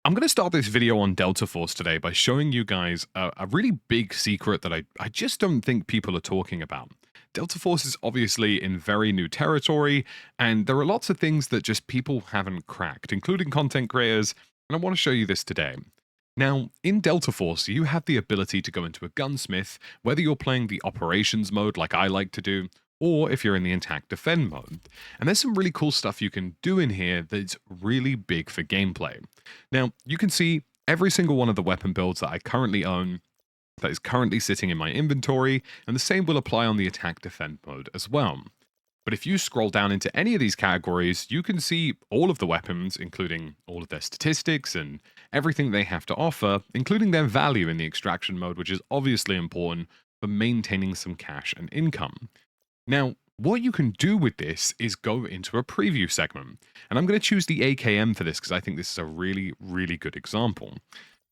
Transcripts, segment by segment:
I'm going to start this video on Delta Force today by showing you guys a really big secret that I just don't think people are talking about. Delta Force is obviously in very new territory, and there are lots of things that just people haven't cracked, including content creators, and I want to show you this today. Now, in Delta Force, you have the ability to go into a gunsmith, whether you're playing the operations mode like I like to do, or if you're in the attack defend mode. And there's some really cool stuff you can do in here that's really big for gameplay. Now, you can see every single one of the weapon builds that I currently own that is currently sitting in my inventory, and the same will apply on the attack defend mode as well. But if you scroll down into any of these categories, you can see all of the weapons, including all of their statistics and everything they have to offer, including their value in the extraction mode, which is obviously important for maintaining some cash and income. Now, what you can do with this is go into a preview segment, and I'm going to choose the AKM for this because I think this is a really, really good example.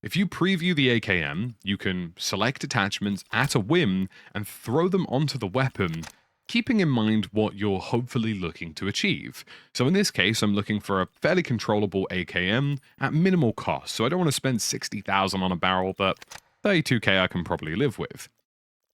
If you preview the AKM, you can select attachments at a whim and throw them onto the weapon, keeping in mind what you're hopefully looking to achieve. So in this case, I'm looking for a fairly controllable AKM at minimal cost, so I don't want to spend 60,000 on a barrel, but 32k I can probably live with.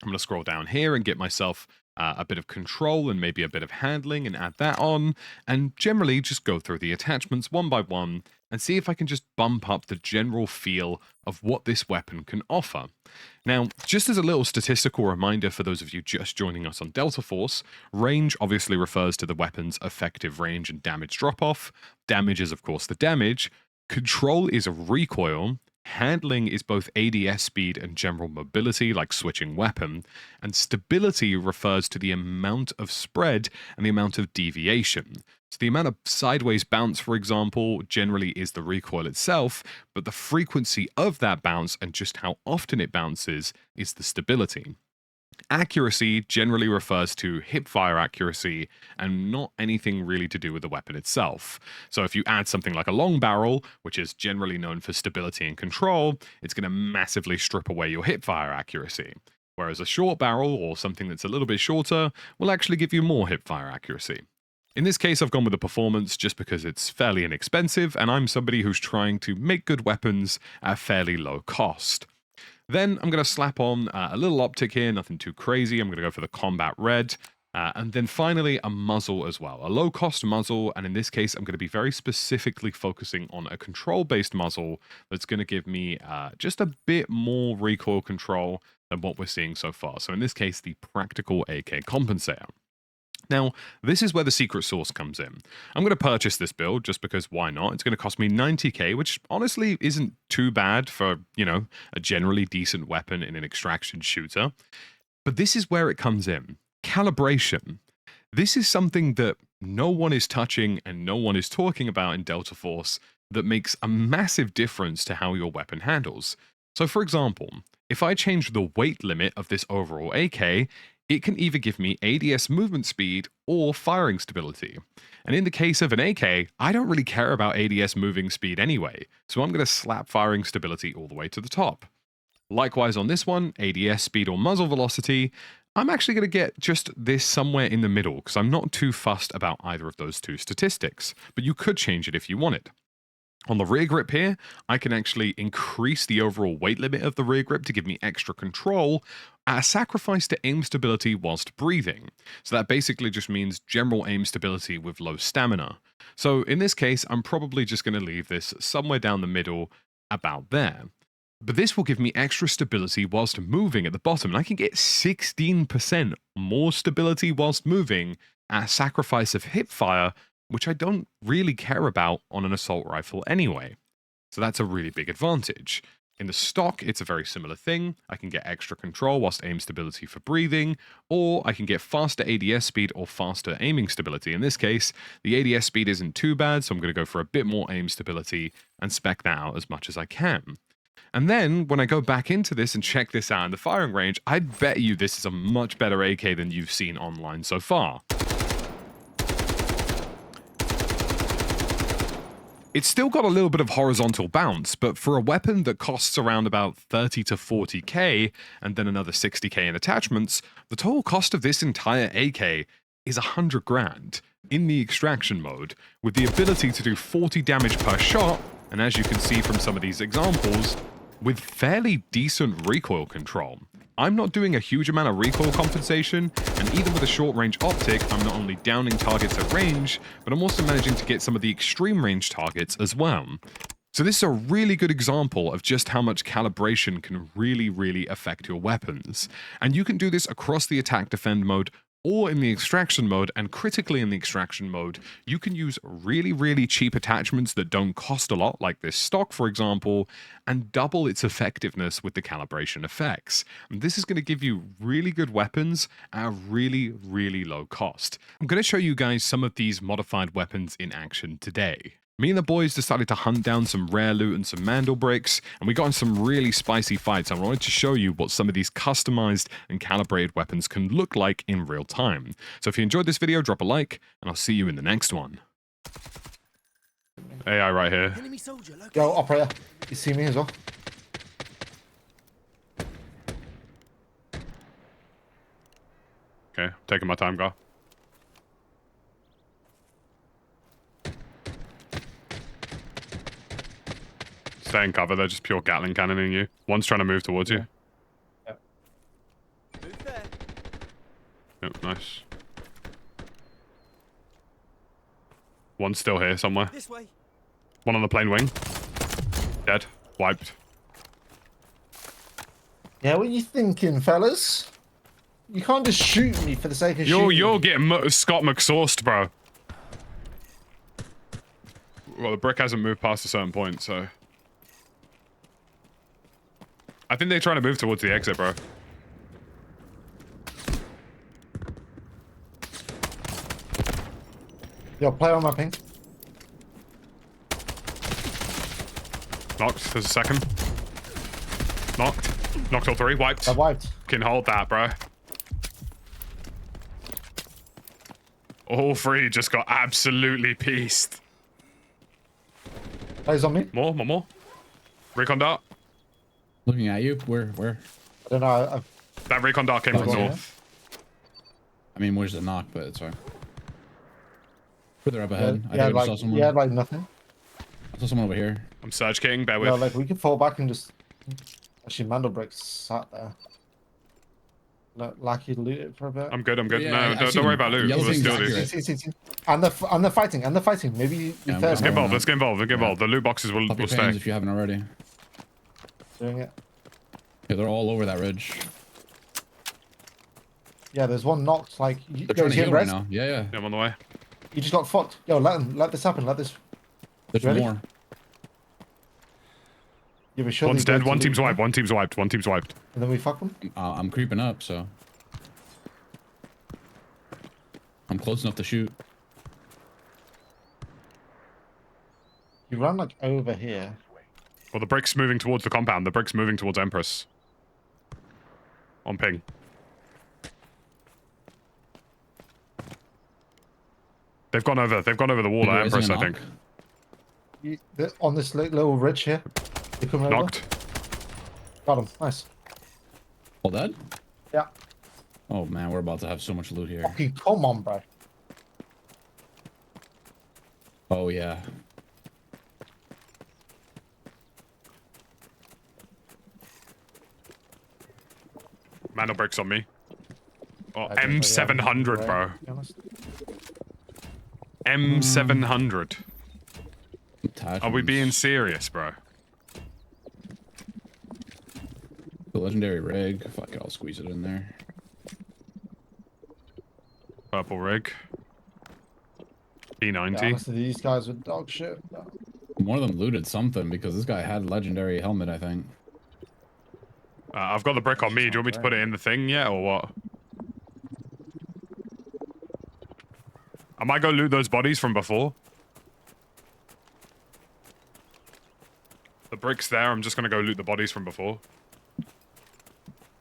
I'm going to scroll down here and get myself a bit of control and maybe a bit of handling and add that on, and generally just go through the attachments one by one and see if I can just bump up the general feel of what this weapon can offer. Now, just as a little statistical reminder for those of you just joining us on Delta Force, range obviously refers to the weapon's effective range and damage drop-off. Damage is, of course, the damage. Control is a recoil. Handling is both ADS speed and general mobility, like switching weapon, and stability refers to the amount of spread and the amount of deviation. So the amount of sideways bounce, for example, generally is the recoil itself, but the frequency of that bounce and just how often it bounces is the stability. Accuracy generally refers to hipfire accuracy and not anything really to do with the weapon itself. So if you add something like a long barrel, which is generally known for stability and control, it's going to massively strip away your hipfire accuracy. Whereas a short barrel or something that's a little bit shorter will actually give you more hipfire accuracy. In this case, I've gone with the performance just because it's fairly inexpensive and I'm somebody who's trying to make good weapons at a fairly low cost. Then I'm going to slap on a little optic here, nothing too crazy. I'm going to go for the combat red. And then finally, a muzzle as well. A low-cost muzzle, and in this case, I'm going to be very specifically focusing on a control-based muzzle that's going to give me just a bit more recoil control than what we're seeing so far. So in this case, the practical AK compensator. Now, this is where the secret sauce comes in. I'm going to purchase this build just because why not? It's going to cost me 90k, which honestly isn't too bad for, a generally decent weapon in an extraction shooter. But this is where it comes in. Calibration. This is something that no one is touching and no one is talking about in Delta Force that makes a massive difference to how your weapon handles. So for example, if I change the weight limit of this overall AK, it can either give me ADS movement speed or firing stability. And in the case of an AK, I don't really care about ADS moving speed anyway, so I'm going to slap firing stability all the way to the top. Likewise on this one, ADS speed or muzzle velocity, I'm actually going to get just this somewhere in the middle because I'm not too fussed about either of those two statistics, but you could change it if you wanted. On the rear grip here, I can actually increase the overall weight limit of the rear grip to give me extra control at a sacrifice to aim stability whilst breathing. So that basically just means general aim stability with low stamina. So in this case, I'm probably just going to leave this somewhere down the middle about there. But this will give me extra stability whilst moving at the bottom, and I can get 16% more stability whilst moving at a sacrifice of hipfire, which I don't really care about on an assault rifle anyway. So that's a really big advantage. In the stock, it's a very similar thing. I can get extra control whilst aim stability for breathing, or I can get faster ADS speed or faster aiming stability. In this case, the ADS speed isn't too bad, so I'm going to go for a bit more aim stability and spec that out as much as I can. And then, when I go back into this and check this out in the firing range, I'd bet you this is a much better AK than you've seen online so far. It's still got a little bit of horizontal bounce, but for a weapon that costs around about 30 to 40k, and then another 60k in attachments, the total cost of this entire AK is 100 grand in the extraction mode, with the ability to do 40 damage per shot And as you can see from some of these examples, with fairly decent recoil control. I'm not doing a huge amount of recoil compensation, and even with a short-range optic, I'm not only downing targets at range, but I'm also managing to get some of the extreme range targets as well. So this is a really good example of just how much calibration can really affect your weapons. And you can do this across the attack-defend mode, or in the extraction mode, and critically in the extraction mode, you can use really cheap attachments that don't cost a lot, like this stock, for example, and double its effectiveness with the calibration effects. And this is going to give you really good weapons at a really low cost. I'm going to show you guys some of these modified weapons in action today. Me and the boys decided to hunt down some rare loot and some mandlebricks, and we got in some really spicy fights. I wanted to show you what some of these customized and calibrated weapons can look like in real time. So if you enjoyed this video, drop a like, and I'll see you in the next one. AI right here. Yo, operator, you see me as well? Okay, taking my time, go. Stay in cover, they're just pure Gatling cannoning you. One's trying to move towards you. Yep. Yep, nice. One's still here somewhere. This way. One on the plane wing. Dead. Wiped. Yeah, what are you thinking, fellas? You can't just shoot me for the sake of shooting. You're getting Scott McSauced, bro. Well, the brick hasn't moved past a certain point, so... I think they're trying to move towards the exit, bro. Yo, play on my ping. Knocked. There's a second. Knocked. Knocked all three. Wiped. I wiped. Can hold that, bro. All three just got absolutely pieced. Plays on me. More. Recon dart. Looking at you. Where? I don't know. That recon dart came from yeah. north. I mean, where's the knock? But it's fine. Further up ahead. Yeah, I saw someone. yeah, like nothing. I saw someone over here. I'm Surge King, bear with. No, like we could fall back and just. Actually, mandlebrick sat there. Like you loot it for a bit. I'm good. Yeah, No, don't worry about loot. Yellow We'll thing's steal accurate. these. See. And they're fighting. Maybe Yeah, Let's get involved. The loot boxes will Pop your stay. fans if you haven't already. doing it. Yeah, they're all over that ridge. Yeah, there's one knocked. Like They're trying to heal right now. Yeah. Yeah, I'm on the way. You just got fucked. Yo, let this happen. Let this. There's Ready? more. Yeah, but surely One's dead. go One to team's loot wiped. them, One team's wiped. And then we fuck them. I'm creeping up, so I'm close enough to shoot. You run like over here. Well, the brick's moving towards the compound. The brick's moving towards Empress. On ping. They've gone over the wall at Empress, I think. On this little ridge here. You coming over? Knocked. Got him. Nice. All dead? Yeah. Oh man, we're about to have so much loot here. Okay, come on, bro. Oh yeah. Mandlebrick's on me. Oh, I don't really have M700, any bro. to be honest. M700. Are we being Attachments. serious, bro? The legendary rig? Fuck it, I'll squeeze it in there. Purple rig. P90. Yeah, honestly, these guys are dog shit. One of them looted something because this guy had legendary helmet, I think. I've got the brick on me. Do you want me to put it in the thing yet, or what? I might go loot those bodies from before. The brick's there. I'm just gonna go loot the bodies from before.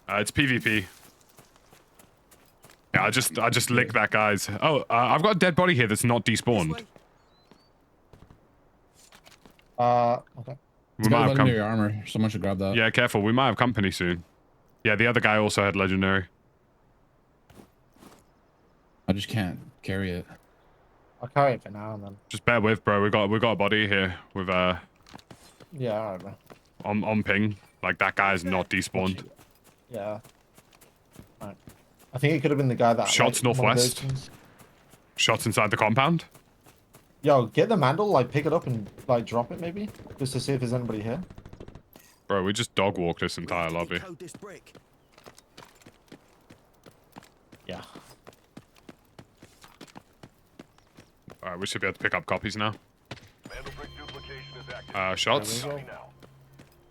It's PvP. Yeah, I just licked that guy's. Oh, I've got a dead body here that's not despawned. Okay. It's got legendary armor. Someone should grab that. Yeah, careful. We might have company soon. Yeah, the other guy also had legendary. I just can't carry it. I'll carry it for now and then. Just bear with, bro. We got a body here with Yeah, alright, bro. On ping. Like, that guy is not despawned. Yeah. Alright. I think it could have been the guy that. Shots like, one of those northwest. things. Shots inside the compound. Yo, get the mandel, like pick it up and like drop it maybe, just to see if there's anybody here. Bro, we just dog walked this entire lobby. Decode this brick. Yeah. Alright, we should be able to pick up copies now. Mandlebrick duplication is active. Shots. There we go. Now.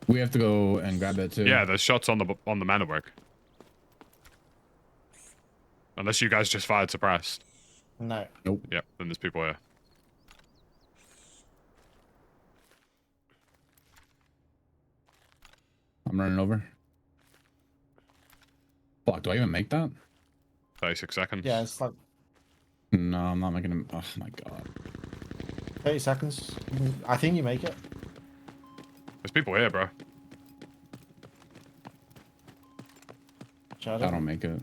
We have to go and grab it too. Yeah, there's shots on the mandlebrick. Unless you guys just fired suppressed. No. Nope. Yep, then there's people here. I'm running over. Fuck, do I even make that? 36 seconds. Yeah, it's like No, I'm not making him. Oh my god. 30 seconds. I think you make it. There's people here, bro. Shadow. I don't make it.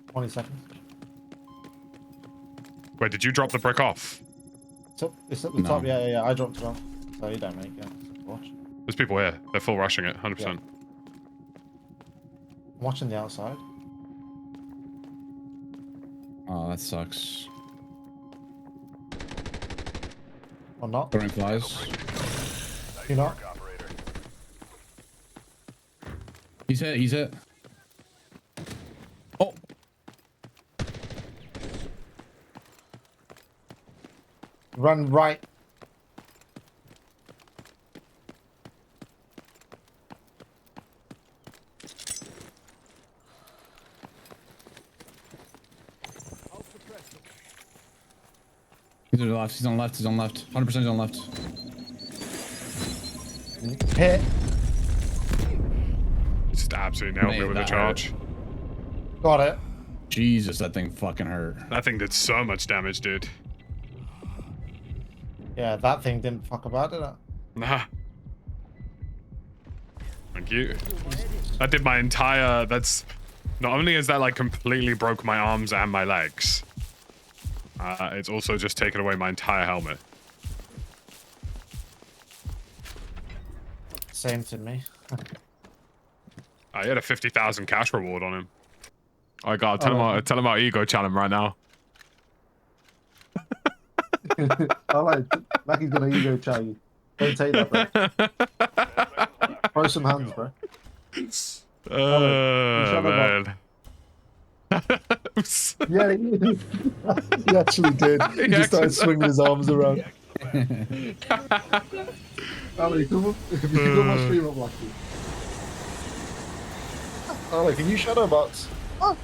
20 seconds. Wait, did you drop the brick off? It's up the No. top. Yeah. I dropped it off. So you don't make it. Watch. There's people here. They're full rushing it, 100%. I'm watching the outside. Oh, that sucks. Or not. Throwing flies. You're not. Operator. He's hit. He's hit. Oh. Run right. He's on the left. He's on left. He's on left. 100% he's on left. Hit. Just absolutely nailed me Man, with a that charge. Got it. Jesus, that thing fucking hurt. That thing did so much damage, dude. Yeah, that thing didn't fuck about, did it? Nah. Thank you. That did my entire... That's... Not only is that, like, completely broke my arms and my legs, it's also just taken away my entire helmet. Same to me. He had a 50,000 cash reward on him. I got tell him our ego challenge right now. I like Mackie's gonna ego chow you. Don't take that, bro. Throw some hands, bro. Man. Yeah, he actually did. He just started swinging his arms around. Ali, come on my stream up, Lucky. Ali, can you shadow box? Oh.